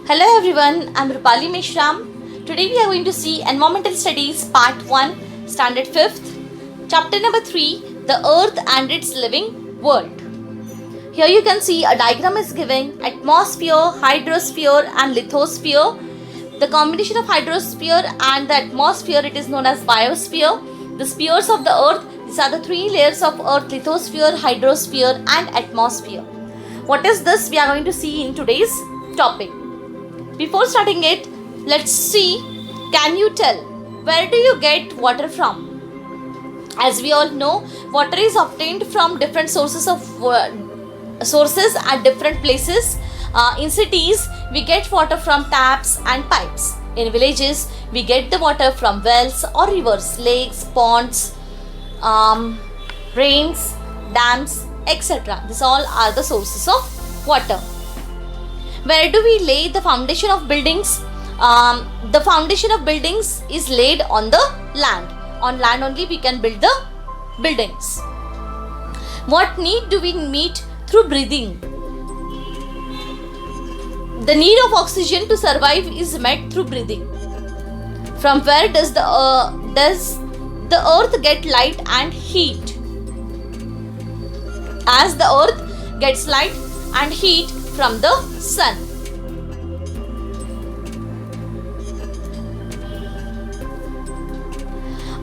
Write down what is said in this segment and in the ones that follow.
Hello everyone, I'm Rupali Mishram. Today we are going to see Environmental Studies Part 1, Standard 5th, Chapter number 3, The Earth and its Living World. Here you can see a diagram is giving atmosphere, hydrosphere and lithosphere. The combination of hydrosphere and the atmosphere, it is known as biosphere. The spheres of the earth, these are the three layers of earth: lithosphere, hydrosphere and atmosphere. What is this we are going to see in today's topic. Before starting it, let's see, can you tell where do you get water from? As we all know, water is obtained from different sources at different places. In cities, we get water from taps and pipes. In villages, we get the water from wells or rivers, lakes, ponds, rains, dams, etc. These all are the sources of water. Where do we lay the foundation of buildings? The foundation of buildings is laid on the land. On land only we can build the buildings. What need do we meet through breathing? The need of oxygen to survive is met through breathing. From where does the earth get light and heat? As the earth gets light and heat from the sun.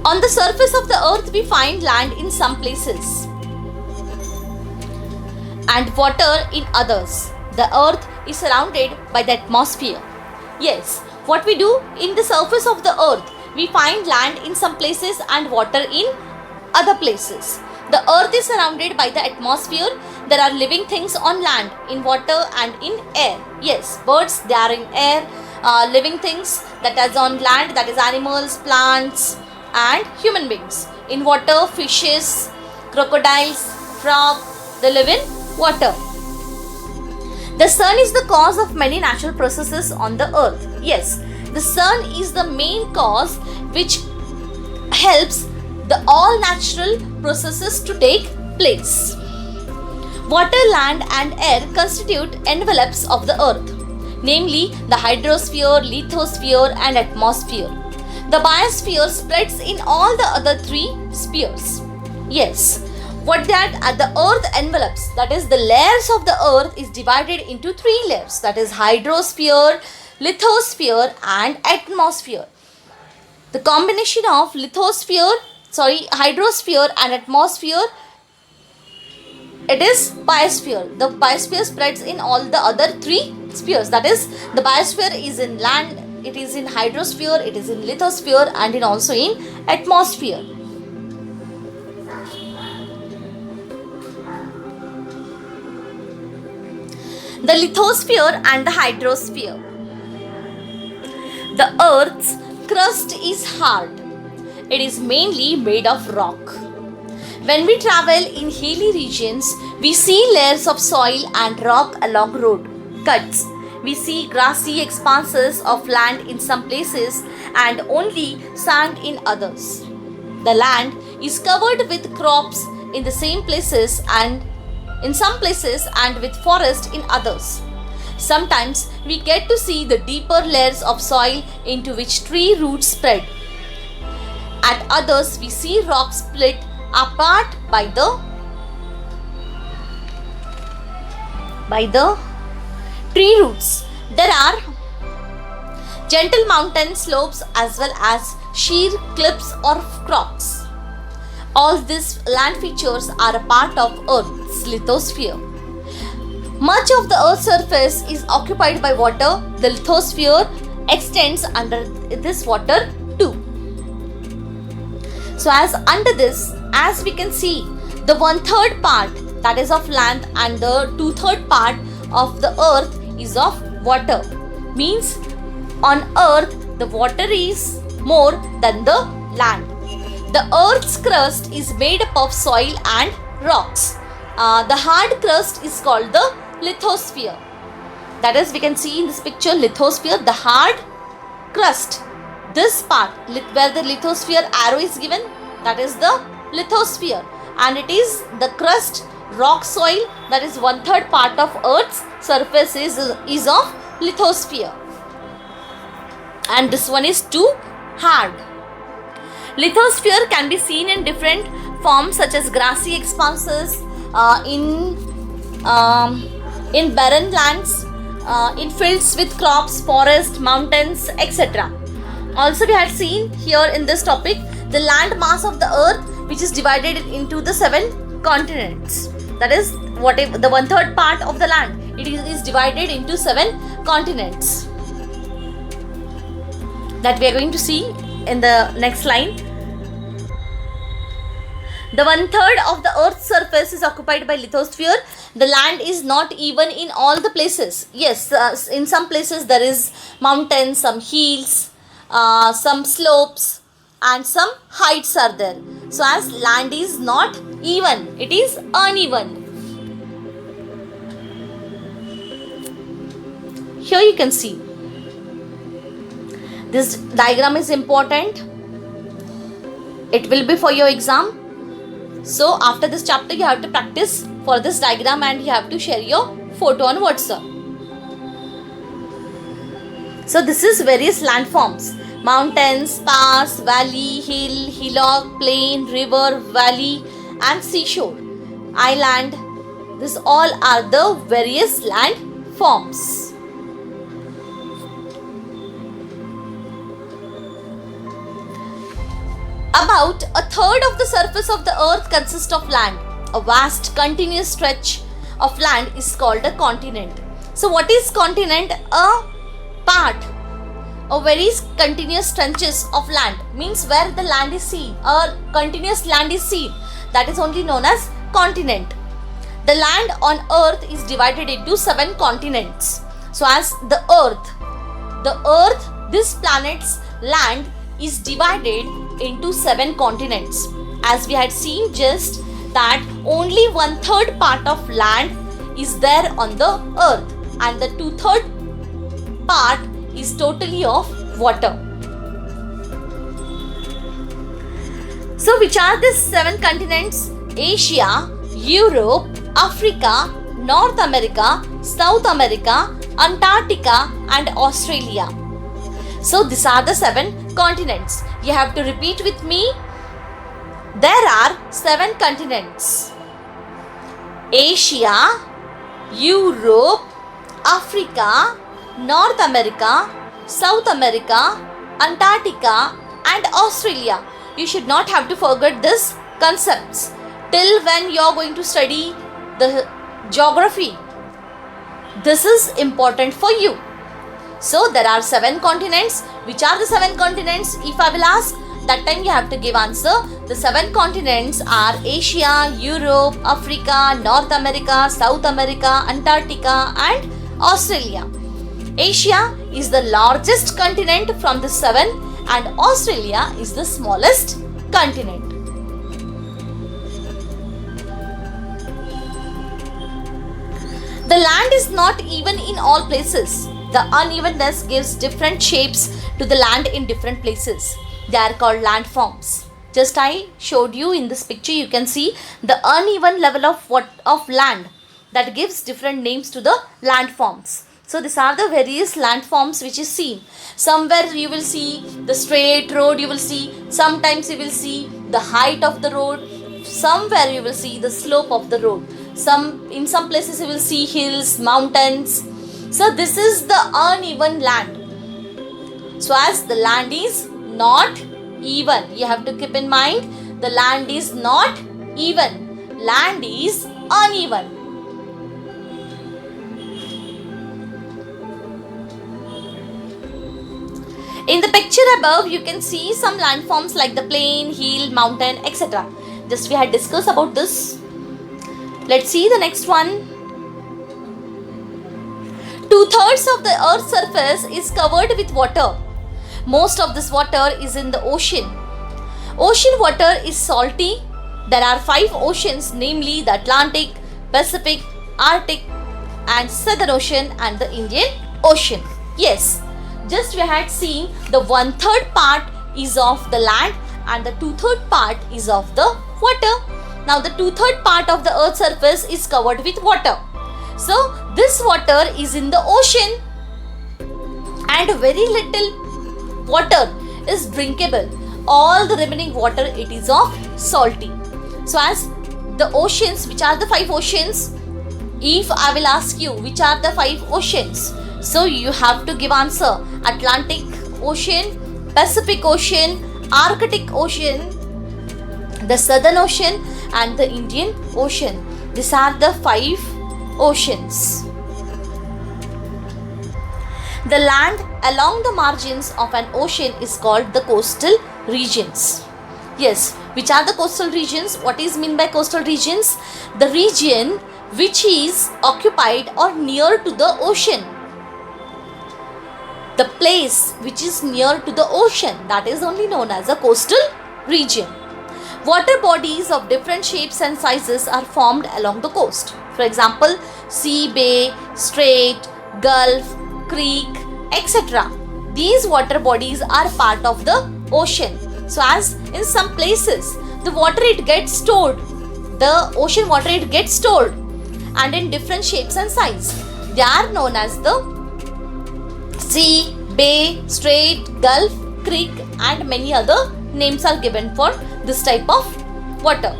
On the surface of the earth we find land in some places and water in others. The earth is surrounded by the atmosphere. Yes, what we do in the surface of the earth, we find land in some places and water in other places. The earth is surrounded by the atmosphere. There are living things on land, in water and in air. Yes, birds, they are in air. Living things that is on land, that is animals, plants and human beings. In water, fishes, crocodiles, frog, they live in water. The sun is the cause of many natural processes on the earth. Yes, the sun is the main cause which helps the all natural processes to take place. Water, land and air constitute envelopes of the earth, namely the hydrosphere, lithosphere and atmosphere. The biosphere spreads in all the other three spheres. Yes, what that are the earth envelopes, that is the layers of the earth is divided into three layers, that is hydrosphere, lithosphere and atmosphere. The combination of hydrosphere and atmosphere, it is biosphere. The biosphere spreads in all the other three spheres, that is the biosphere is in land, it is in hydrosphere, it is in lithosphere and in also in atmosphere. The lithosphere and the hydrosphere. The earth's crust is hard. It is mainly made of rock. When we travel in hilly regions, we see layers of soil and rock along road cuts. We see grassy expanses of land in some places and only sand in others. The land is covered with crops in the same places and in some places and with forest in others. Sometimes we get to see the deeper layers of soil into which tree roots spread. At others, we see rocks split apart by the tree roots. There are gentle mountain slopes as well as sheer cliffs or crocs. All these land features are a part of Earth's lithosphere. Much of the Earth's surface is occupied by water. The lithosphere extends under this water too. So as under this, as we can see, the 1/3 part that is of land and the 2/3 part of the earth is of water. Means on earth the water is more than the land. The earth's crust is made up of soil and rocks. The hard crust is called the lithosphere. That is, we can see in this picture lithosphere, the hard crust. This part where the lithosphere arrow is given, that is the lithosphere, and it is the crust rock soil, that is 1/3 part of earth's surface is of lithosphere, and this one is too hard. Lithosphere can be seen in different forms such as grassy expanses, in barren lands, in fields with crops, forests, mountains, etc. Also, we had seen here in this topic the land mass of the earth, which is divided into the 7 continents. That is, whatever the 1/3 part of the land, it is divided into 7 continents. That we are going to see in the next line. The 1/3 of the earth's surface is occupied by lithosphere. The land is not even in all the places. Yes, in some places there is mountains, some hills, some slopes, and some heights are there. So as land is not even, it is uneven. Here you can see. This diagram is important. It will be for your exam. So after this chapter you have to practice for this diagram and you have to share your photo on WhatsApp. So this is various landforms: mountains, pass, valley, hill, hillock, plain, river, valley and seashore, island. These all are the various landforms. About a third of the surface of the earth consists of land. A vast continuous stretch of land is called a continent. So what is continent? A part, a very continuous stretches of land, means where the land is seen, a continuous land is seen, that is only known as continent. The land on earth is divided into 7 continents. So as the earth, this planet's land is divided into 7 continents. As we had seen just that only 1/3 part of land is there on the earth and the 2/3 part is totally of water. So which are these 7 continents? Asia, Europe, Africa, North America, South America, Antarctica and Australia. So these are the 7 continents. You have to repeat with me. There are 7 continents: Asia, Europe, Africa, North America, South America, Antarctica and Australia. You should not have to forget these concepts till when you are going to study the geography. This is important for you. So there are 7 continents. Which are the 7 continents? If I will ask, that time you have to give answer. The 7 continents are Asia, Europe, Africa, North America, South America, Antarctica and Australia. Asia is the largest continent from the 7 and Australia is the smallest continent. The land is not even in all places. The unevenness gives different shapes to the land in different places. They are called landforms. Just I showed you in this picture, you can see the uneven level of land that gives different names to the landforms. So these are the various landforms which is seen. Somewhere you will see the straight road, you will see. Sometimes you will see the height of the road. Somewhere you will see the slope of the road. In some places you will see hills, mountains. So this is the uneven land. So as the land is not even, you have to keep in mind, the land is not even. Land is uneven. In the picture above, you can see some landforms like the plain, hill, mountain, etc. Just we had discussed about this. Let's see the next one. 2/3 of the earth's surface is covered with water. Most of this water is in the ocean. Ocean water is salty. There are 5 oceans, namely the Atlantic, Pacific, Arctic and Southern Ocean and the Indian Ocean. Yes, just we had seen the 1/3 part is of the land and the 2/3 part is of the water. Now the 2/3 part of the earth's surface is covered with water. So this water is in the ocean. and very little water is drinkable. All the remaining water, it is of salty. So as the oceans, which are the 5 oceans? If I will ask you which are the 5 oceans, so you have to give answer: Atlantic Ocean, Pacific Ocean, Arctic Ocean, the Southern Ocean, and the Indian Ocean. These are the 5 oceans. The land along the margins of an ocean is called the coastal regions. Yes, which are the coastal regions? What is meant by coastal regions? The region which is occupied or near to the ocean. The place which is near to the ocean, that is only known as a coastal region. Water bodies of different shapes and sizes are formed along the coast. For example, sea, bay, strait, gulf, creek, etc. These water bodies are part of the ocean. So as in some places, the water it gets stored, the ocean water it gets stored, and in different shapes and size. They are known as the sea, bay, strait, gulf, creek, and many other names are given for this type of water.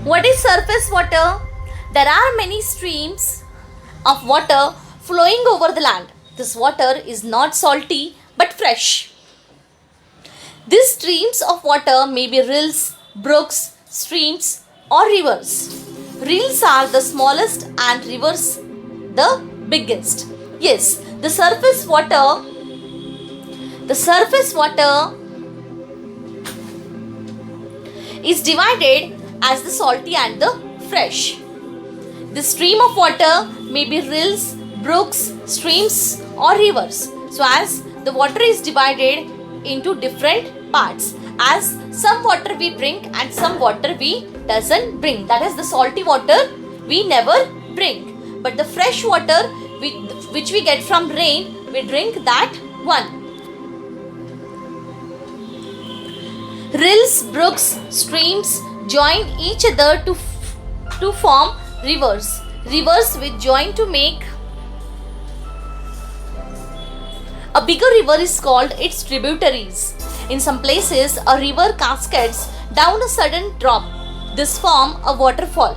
What is surface water? There are many streams of water flowing over the land. This water is not salty but fresh. These streams of water may be rills, brooks, streams, or rivers. Rills are the smallest and rivers the biggest. Yes, the surface water is divided as the salty and the fresh. The stream of water may be rills, brooks, streams, or rivers. So as the water is divided into different parts, as some water we drink and some water we doesn't drink. That is, the salty water we never drink, but the fresh water which we get from rain, we drink that one. Rills, brooks, streams join each other to form rivers. Rivers which join to make a bigger river is called its tributaries. In some places, a river cascades down a sudden drop. This form a waterfall.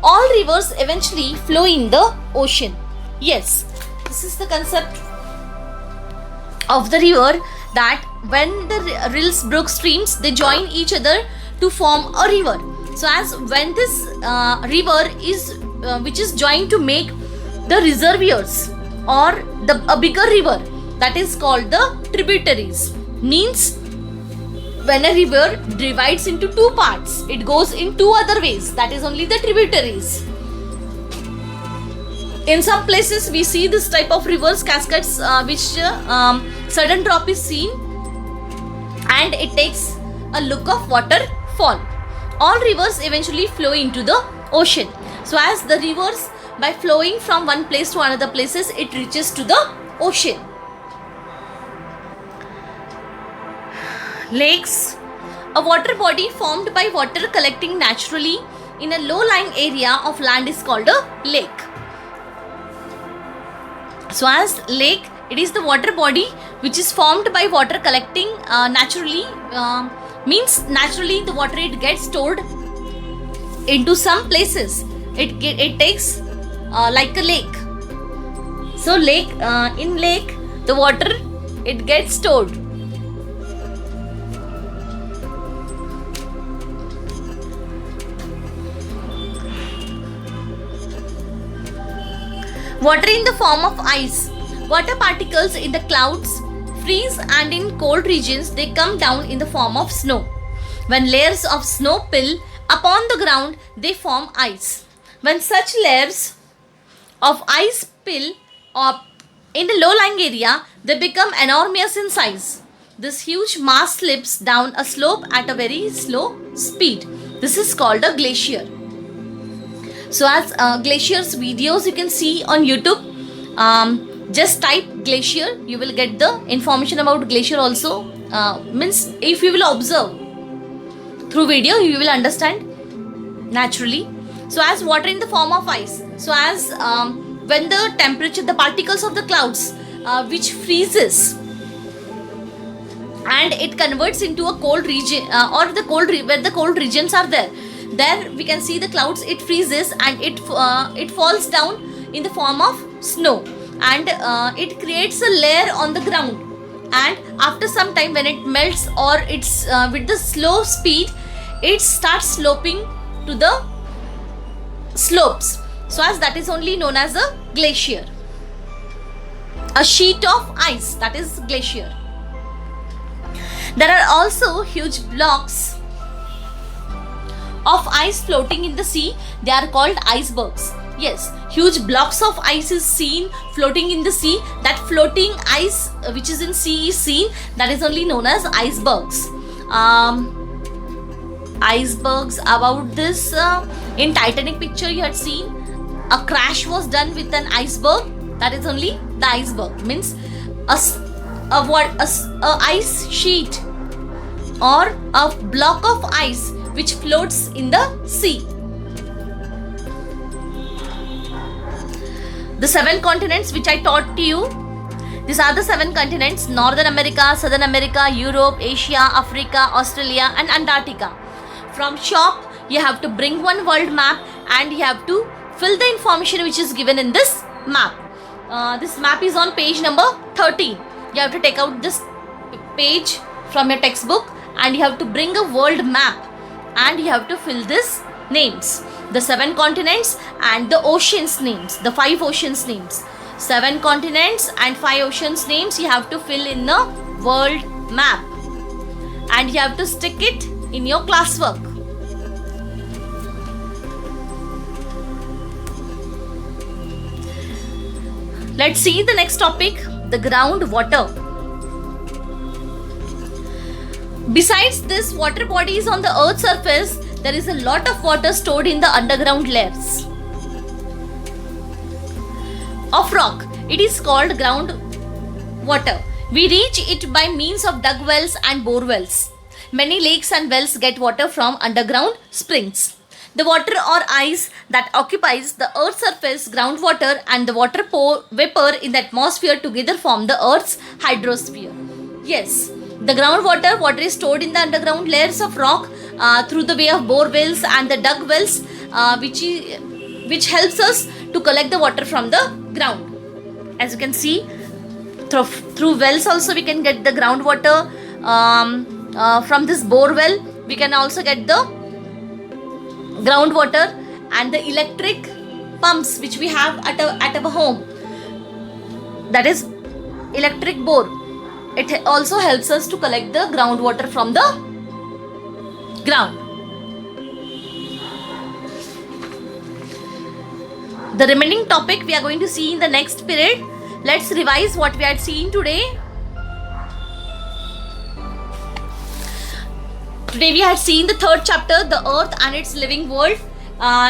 All rivers eventually flow in the ocean. Yes, this is the concept of the river, that when the rills, brooks, streams, they join each other to form a river. So as when this river is which is joined to make the reservoirs or a bigger river, that is called the tributaries. Means when a river divides into 2 parts, it goes in 2 other ways, that is only the tributaries. In some places we see this type of rivers, cascades, which sudden drop is seen and it takes a look of waterfall. All rivers eventually flow into the ocean. So as the rivers, by flowing from one place to another places, it reaches to the ocean. Lakes, a water body formed by water collecting naturally in a low-lying area of land, is called a lake. So as lake, it is the water body which is formed by water collecting naturally, means naturally the water it gets stored into some places. It takes like a lake. So lake, in lake the water it gets stored. Water in the form of ice. Water particles in the clouds freeze, and in cold regions they come down in the form of snow. When layers of snow pill upon the ground, they form ice. When such layers of ice pill up in a low-lying area, they become enormous in size. This huge mass slips down a slope at a very slow speed. This is called a glacier. So as glaciers videos you can see on YouTube, just type glacier, you will get the information about glacier also. Means if you will observe through video, you will understand naturally. So as water in the form of ice. So as when the temperature, the particles of the clouds which freezes and it converts into a cold region or the where the cold regions are there. There we can see the clouds, it freezes and it falls down in the form of snow, and it creates a layer on the ground, and after some time when it melts or it's with the slow speed, it starts sloping to the slopes. So as that is only known as a glacier. A sheet of ice, that is glacier. There are also huge blocks of ice floating in the sea. They are called icebergs. Yes, huge blocks of ice is seen floating in the sea. That floating ice which is in sea is seen. That is only known as icebergs. Icebergs, about this, in Titanic picture you had seen a crash was done with an iceberg. That is only the iceberg. Means a ice sheet or a block of ice which floats in the sea. The 7 continents which I taught to you, these are the 7 continents: Northern America, Southern America, Europe, Asia, Africa, Australia and Antarctica. From shop you have to bring one world map and you have to fill the information which is given in this map. This map is on page number 13. You have to take out this page from your textbook and you have to bring a world map and you have to fill this names, the 7 continents and the oceans names, the 5 oceans names. 7 continents and 5 oceans names you have to fill in the world map and you have to stick it in your classwork. Let's see the next topic, the groundwater. Besides this water bodies on the earth's surface, there is a lot of water stored in the underground layers of rock. It is called groundwater. We reach it by means of dug wells and bore wells. Many lakes and wells get water from underground springs. The water or ice that occupies the earth's surface, groundwater, and the water vapor in the atmosphere together form the earth's hydrosphere. Yes, the groundwater, water is stored in the underground layers of rock through the way of bore wells and the dug wells, which helps us to collect the water from the ground. As you can see, through wells also we can get the groundwater. From this bore well we can also get the groundwater, and the electric pumps which we have at our home, that is electric bore, it also helps us to collect the groundwater from the ground. The remaining topic we are going to see in the next period. Let's revise what we had seen today. Today we had seen the 3rd chapter, the earth and its living world.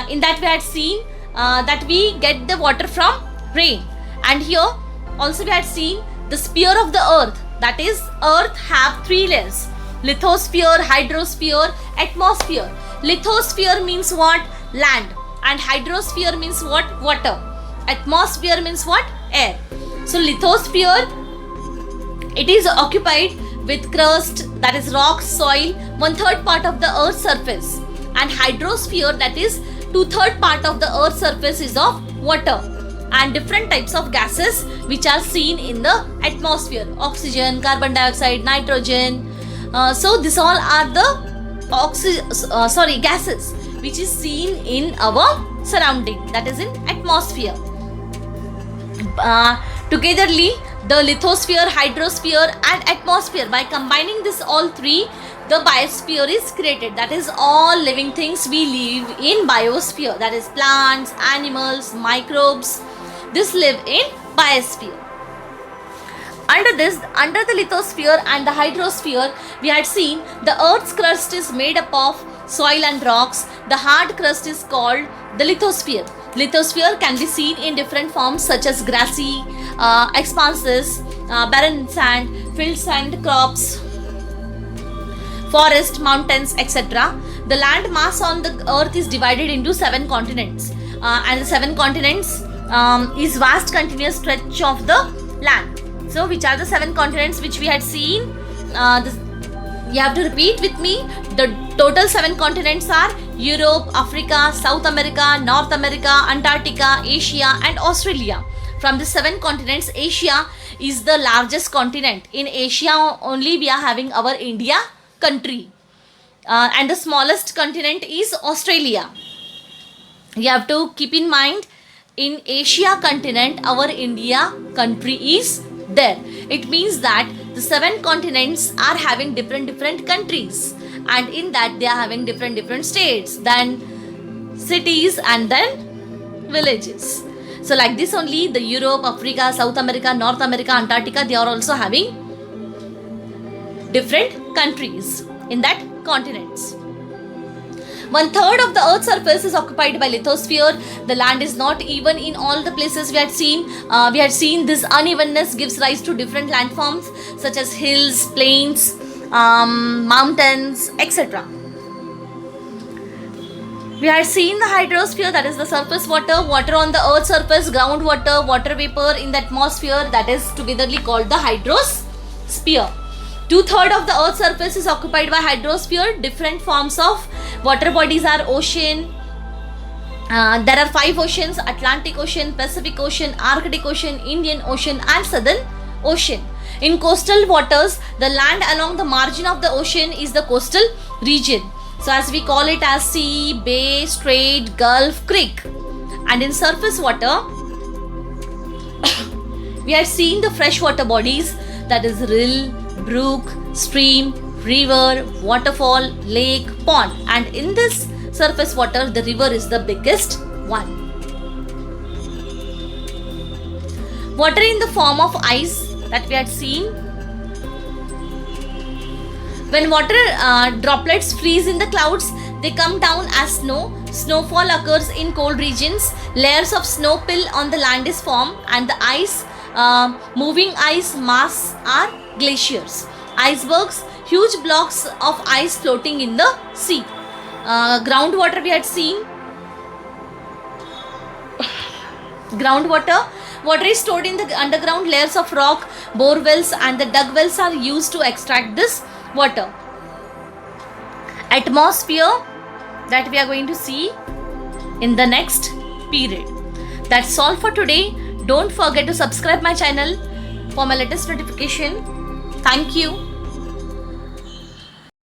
In that we had seen that we get the water from rain, and here also we had seen the sphere of the earth, that is earth have 3 layers: lithosphere, hydrosphere, atmosphere. Lithosphere means what? Land. And hydrosphere means what? Water. Atmosphere means what? Air. So lithosphere, it is occupied with crust, that is rock, soil, 1/3 part of the earth's surface, and hydrosphere, that is 2/3 part of the earth's surface is of water, and different types of gases which are seen in the atmosphere: oxygen, carbon dioxide, nitrogen. So these all are the gases which is seen in our surrounding, that is in atmosphere. Togetherly, the lithosphere, hydrosphere and atmosphere, by combining this all 3, the biosphere is created. That is all living things we live in biosphere, that is plants, animals, microbes. This live in biosphere. Under the lithosphere and the hydrosphere, we had seen the earth's crust is made up of soil and rocks. The hard crust is called the lithosphere. Lithosphere can be seen in different forms such as grassy expanses, barren sand, fields and crops, forest, mountains, etc. the land mass on the earth is divided into 7 continents, and the 7 continents is vast continuous stretch of the land. So which are the 7 continents which we had seen? You have to repeat with me. The total 7 continents are Europe, Africa, South America, North America, Antarctica, Asia and Australia. From the 7 continents, Asia is the largest continent. In Asia only we are having our India country, and the smallest continent is Australia. You have to keep in mind, in Asia continent our India country is there. It means that the 7 continents are having different countries, and in that they are having different states, then cities and then villages. So like this only, the Europe, Africa, South America, North America, Antarctica, they are also having different countries in that continents. 1/3 of the earth's surface is occupied by lithosphere. The land is not even in all the places we had seen. This unevenness gives rise to different landforms such as hills, plains, mountains, etc. We had seen the hydrosphere, that is the surface water on the earth's surface, groundwater, water vapor in the atmosphere, that is togetherly called the hydrosphere. 2/3 of the earth's surface is occupied by hydrosphere. Different forms of water bodies are ocean. There are 5 oceans: Atlantic Ocean, Pacific Ocean, Arctic Ocean, Indian Ocean and Southern Ocean. In coastal waters, the land along the margin of the ocean is the coastal region. So as we call it as sea, bay, strait, gulf, creek. And in surface water, we are seeing the freshwater bodies, that is rill, brook, stream, river, waterfall, lake, pond. And in this surface water, the river is the biggest one. Water in the form of ice that we had seen. When water droplets freeze in the clouds, they come down as snow. Snowfall occurs in cold regions. Layers of snow pill on the land is formed, and the moving ice mass are glaciers. Icebergs, huge blocks of ice floating in the sea. Groundwater we had seen. Groundwater. Water is stored in the underground layers of rock. Bore wells and the dug wells are used to extract this water. Atmosphere, that we are going to see in the next period. That's all for today. Don't forget to subscribe my channel for my latest notification. Thank you.